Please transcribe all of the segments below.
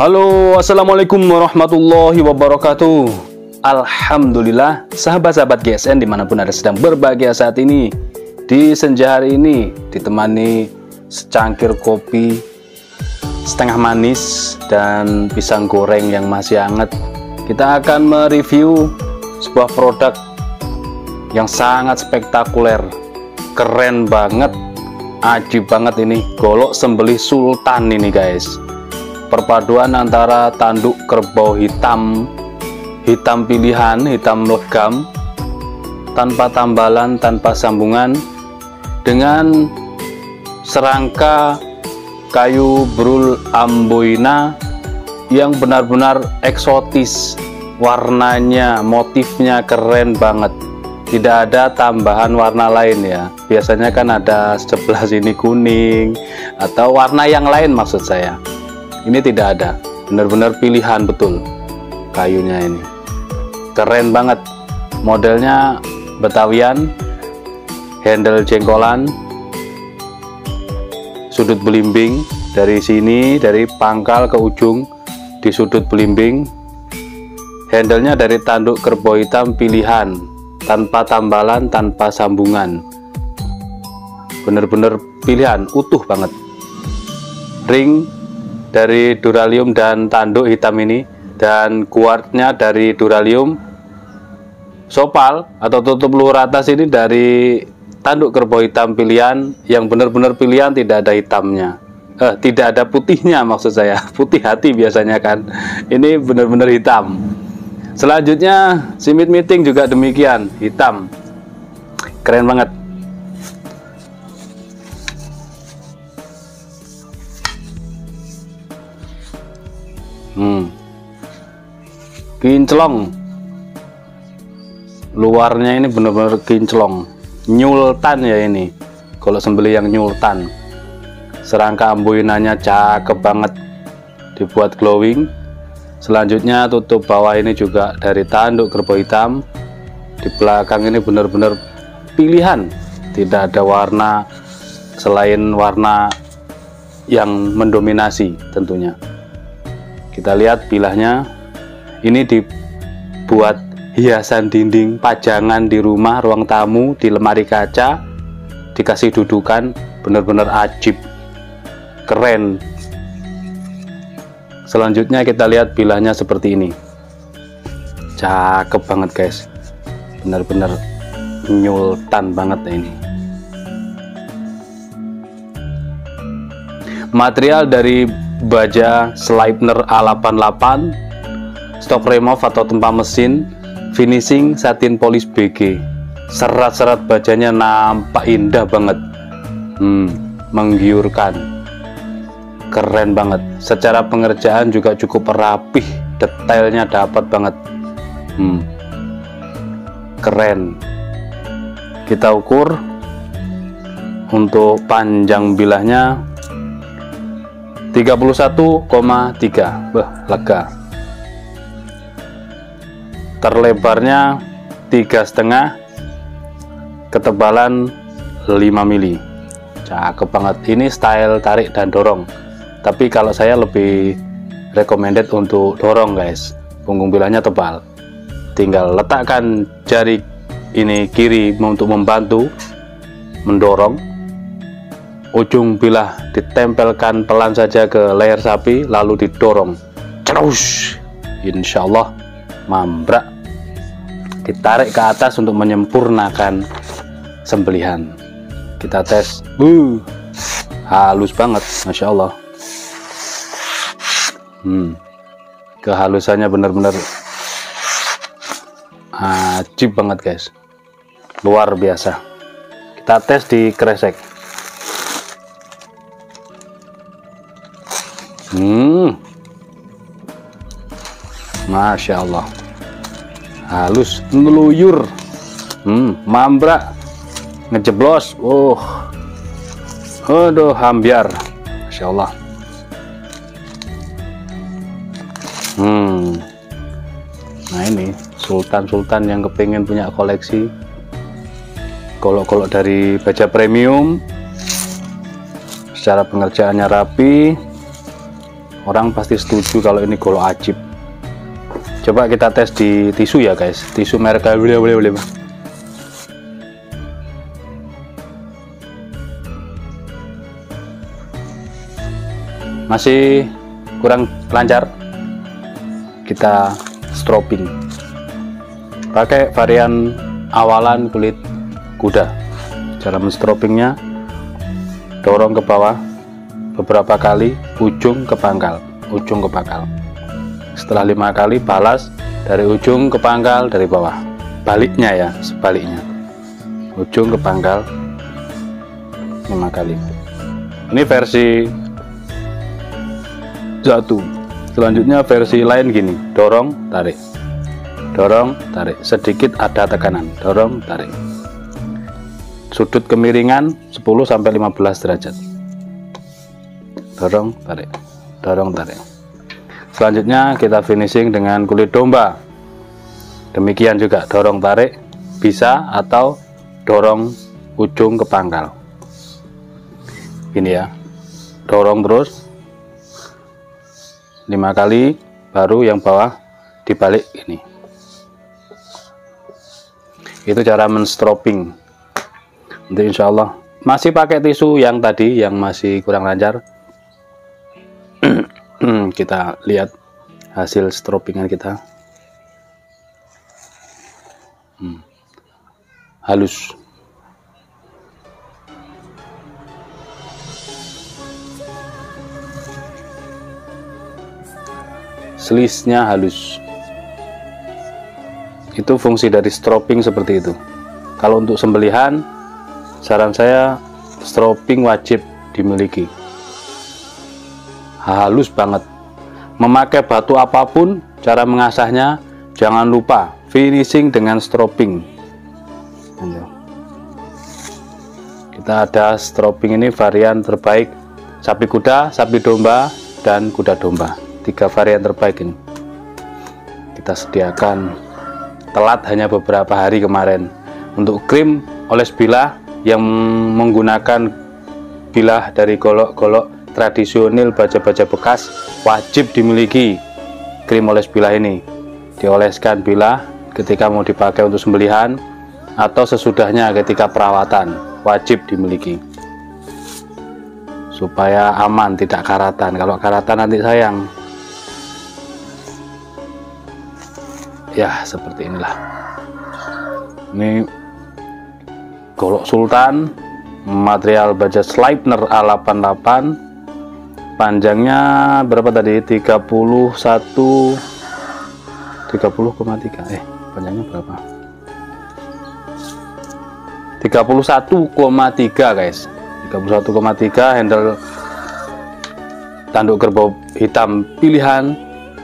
Halo, assalamualaikum warahmatullahi wabarakatuh. Alhamdulillah, sahabat-sahabat GSN dimanapun Anda sedang berbahagia saat ini. Di senja hari ini ditemani secangkir kopi setengah manis dan pisang goreng yang masih hangat. Kita akan mereview sebuah produk yang sangat spektakuler, keren banget, ajib banget ini. Golok sembelih sultan ini guys. Perpaduan antara tanduk kerbau hitam pilihan, hitam logam, tanpa tambalan, tanpa sambungan, dengan serangka kayu brul amboina yang benar-benar eksotis. Warnanya, motifnya keren banget. Tidak ada tambahan warna lain ya. Biasanya kan ada sebelah sini kuning atau warna yang lain maksud saya. Ini tidak ada, benar-benar pilihan betul kayunya ini. Keren banget. Modelnya Betawian, handle jengkolan, sudut belimbing dari sini, dari pangkal ke ujung di sudut belimbing. Handlenya dari tanduk kerbau hitam pilihan, tanpa tambalan, tanpa sambungan. Bener-bener pilihan, utuh banget. Ring dari duralium dan tanduk hitam ini, dan kuartnya dari duralium. Sopal atau tutup luar atas ini dari tanduk kerbau hitam pilihan, yang benar-benar pilihan, tidak ada hitamnya. Tidak ada putihnya maksud saya. Putih hati biasanya kan. Ini benar-benar hitam. Selanjutnya simit meeting juga demikian, hitam. Keren banget. Kinclong. Luarnya ini benar-benar kinclong. Nyultan ya ini. Kalau sembelih yang nyultan. Serangka amboinanya cakep banget. Dibuat glowing. Selanjutnya tutup bawah ini juga dari tanduk kerbau hitam. Di belakang ini benar-benar pilihan. Tidak ada warna selain warna yang mendominasi tentunya. Kita lihat bilahnya. Ini dibuat hiasan dinding, pajangan di rumah, ruang tamu, di lemari kaca. Dikasih dudukan, benar-benar ajib, keren. Selanjutnya kita lihat bilahnya seperti ini. Cakep banget guys. Benar-benar nyultan banget ini. Material dari baja Sleipner A88, stok remove atau tempa mesin, finishing satin polis BG. Serat-serat bajanya nampak indah banget, menggiurkan, keren banget. Secara pengerjaan juga cukup rapih, detailnya dapat banget, keren. Kita ukur untuk panjang bilahnya 31,3, lega. Terlebarnya 3,5, ketebalan 5 mili. Cakep banget. Ini style tarik dan dorong, tapi kalau saya lebih recommended untuk dorong guys. Punggung bilahnya tebal, tinggal letakkan jari ini kiri untuk membantu mendorong. Ujung bilah ditempelkan pelan saja ke leher sapi, lalu didorong terus, insya Allah mambrak. Ditarik ke atas untuk menyempurnakan sembelihan. Kita tes. Halus banget, masya Allah. Kehalusannya benar-benar ajib banget guys, luar biasa. Kita tes di kresek. Masya Allah, halus, ngeluyur, mambrak, ngejeblos, aduh, hambiar, masya Allah. Nah ini sultan-sultan yang kepingin punya koleksi golok-golok dari baja premium, secara pengerjaannya rapi, Orang pasti setuju kalau ini golok ajib. Coba kita tes di tisu ya guys, tisu merek boleh. Masih kurang lancar, kita stropping pakai varian awalan kulit kuda. Cara menstroppingnya, dorong ke bawah beberapa kali, ujung ke pangkal. Setelah 5 kali, balas dari ujung ke pangkal dari bawah. Baliknya ya, sebaliknya, ujung ke pangkal 5 kali. Ini versi 1. Selanjutnya versi lain gini, dorong tarik, sedikit ada tekanan, dorong tarik. Sudut kemiringan 10-15 derajat, dorong tarik. Selanjutnya kita finishing dengan kulit domba. Demikian juga, dorong tarik bisa, atau dorong ujung ke pangkal. Ini ya, dorong terus 5 kali, baru yang bawah dibalik ini. Itu cara menstropping. Nanti insya Allah masih pakai tisu yang tadi yang masih kurang lancar. Kita lihat hasil stroppingan kita. Halus. Selisnya halus. Itu fungsi dari stropping seperti itu. Kalau untuk sembelihan, saran saya stropping wajib dimiliki. Halus banget. Memakai batu apapun, cara mengasahnya jangan lupa finishing dengan stropping. Kita ada stropping ini varian terbaik sapi kuda, sapi domba, dan kuda domba. 3 varian terbaik ini kita sediakan. Telat hanya beberapa hari kemarin. Untuk krim oles bilah yang menggunakan bilah dari golok-golok tradisional baja-baja bekas, wajib dimiliki krim oles bilah ini. Dioleskan bilah ketika mau dipakai untuk sembelihan atau sesudahnya ketika perawatan, wajib dimiliki supaya aman, tidak karatan. Kalau karatan nanti sayang. Ya, seperti inilah. Ini golok sultan, material baja Sleipner A88. Panjangnya berapa tadi? 30,3. Panjangnya berapa? 31,3 guys. 31,3. Handle tanduk kerbau hitam pilihan,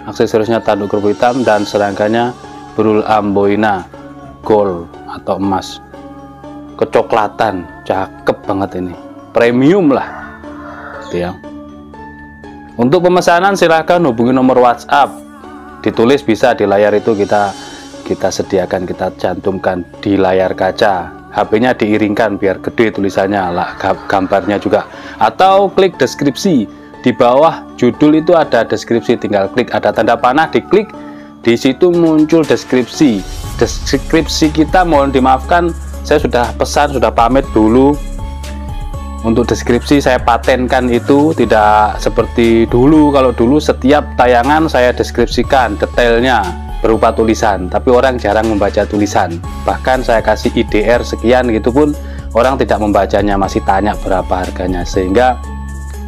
aksesorisnya tanduk kerbau hitam, dan serangkanya brul amboina gold atau emas kecoklatan. Cakep banget ini, premium lah gitu ya. Untuk pemesanan silahkan hubungi nomor WhatsApp, ditulis bisa di layar itu, kita sediakan, kita cantumkan di layar kaca. HP-nya diiringkan biar gede tulisannya, gambarnya juga, atau klik deskripsi di bawah judul itu ada deskripsi, tinggal klik, ada tanda panah, diklik, di situ muncul deskripsi. Deskripsi kita mohon dimaafkan, saya sudah pesan, sudah pamit dulu. Untuk deskripsi saya patenkan, itu tidak seperti dulu. Kalau dulu setiap tayangan saya deskripsikan detailnya berupa tulisan, tapi orang jarang membaca tulisan. Bahkan saya kasih IDR sekian gitu pun orang tidak membacanya, masih tanya berapa harganya. Sehingga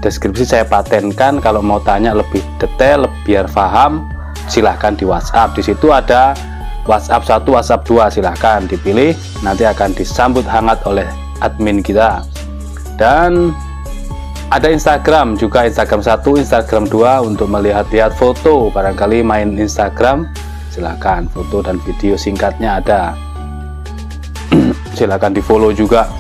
deskripsi saya patenkan. Kalau mau tanya lebih detail biar paham, silahkan di WhatsApp. Di situ ada WhatsApp 1, WhatsApp 2, silahkan dipilih, nanti akan disambut hangat oleh admin kita. Dan ada Instagram juga, Instagram 1, Instagram 2 untuk melihat-lihat foto. Barangkali main Instagram, silahkan, foto dan video singkatnya ada. Silahkan di follow juga.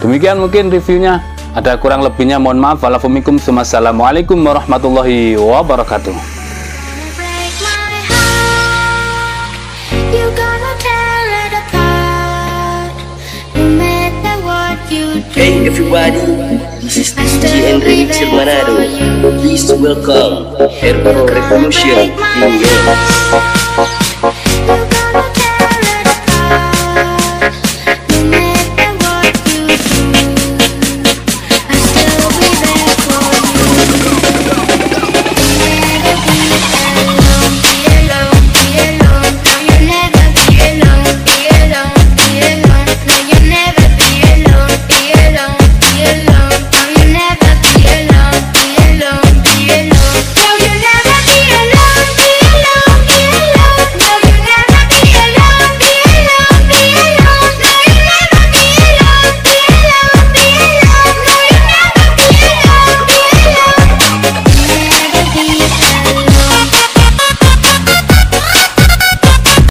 Demikian mungkin reviewnya, ada kurang lebihnya mohon maaf. Wassalamualaikum warahmatullahi wabarakatuh. You gonna tear it apart. You made the Hey everybody, this is DJ and Remixer Manado. Please welcome Hero Revolution in